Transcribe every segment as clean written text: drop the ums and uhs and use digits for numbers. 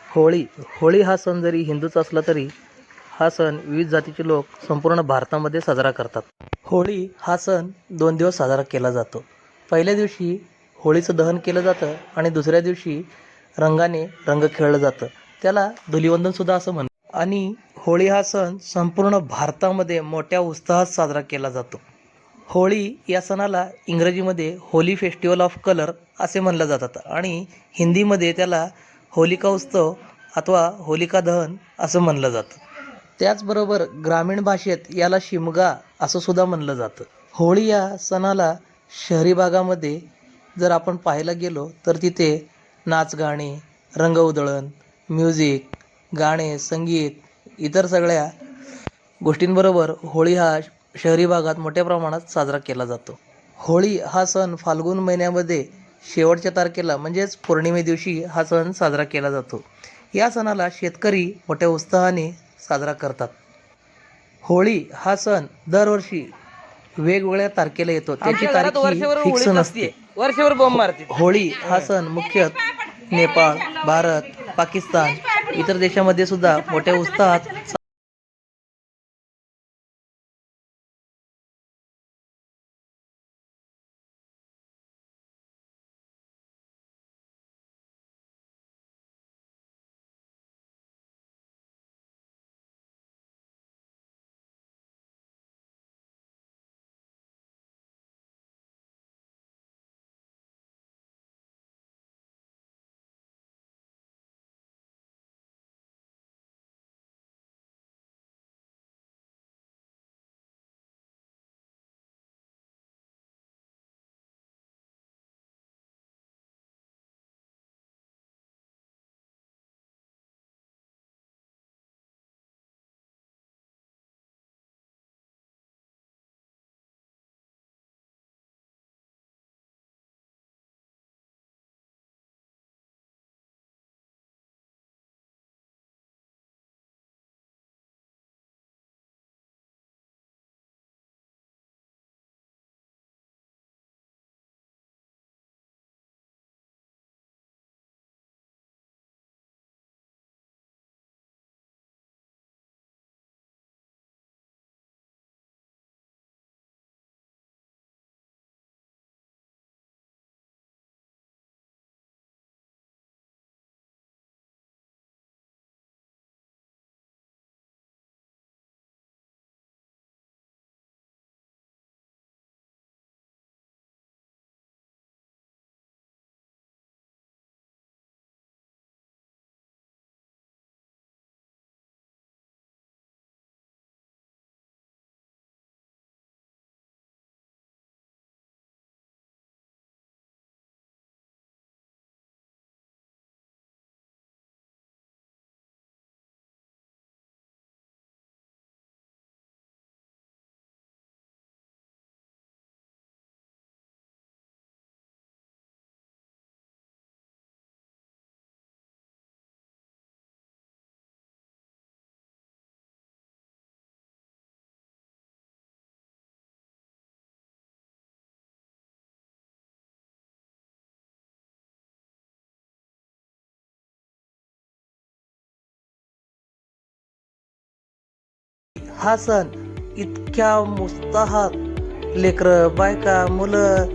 होळी होळी हा सण जरी हिंदूचा असला तरी हा सण विविध जातीचे लोक संपूर्ण भारतामध्ये साजरा करतात. होळी हा सण 2 दिवस साजरा केला जातो. पहिल्या दिवशी होळीचं दहन केलं जातं आणि दुसऱ्या दिवशी रंगाने रंग खेळलं जातं. त्याला धुलिवंदनसुद्धा असं म्हणतात. आणि होळी हा सण संपूर्ण भारतामध्ये मोठ्या उत्साहात साजरा केला जातो. होळी या सणाला इंग्रजीमध्ये होली फेस्टिवल ऑफ कलर असे म्हणलं जातात आणि हिंदीमध्ये त्याला होलिका उत्सव अथवा होलिका दहन असं म्हणलं जातं. त्याचबरोबर ग्रामीण भाषेत याला शिमगा असं सुद्धा म्हणलं जातं. होळी या सणाला शहरी भागामध्ये जर आपण पाहायला गेलो तर तिथे नाचगाणे, रंग उधळण, म्युझिक, गाणे, संगीत इतर सगळ्या गोष्टींबरोबर होळी हा शहरी भागात मोठ्या प्रमाणात साजरा केला जातो. होळी हा सण फाल्गुन महिन्यामध्ये शेवटच्या तारखेला म्हणजेच पौर्णिमे दिवशी हा सण साजरा केला जातो. या सणाला शेतकरी मोठ्या उत्साहाने साजरा करतात. होळी हा सण दरवर्षी वेगवेगळ्या तारखेला येतो. त्याची तारीख ही फिक्स नसते. वर्षभर बॉम्ब मारते. होळी हा सण मुख्यतः नेपाळ, भारत, पाकिस्तान इतर देशामध्ये सुद्धा मोठ्या उत्साहात हा सण इतक्या उत्साहात लेकरं, बायका, मुलं,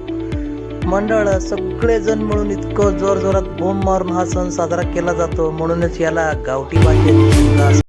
मंडळ सगळेजण मिळून इतकं जोरजोरात बोंब मारून हा सण साजरा केला जातो. म्हणूनच याला गावठी भाषेत शिमगा असं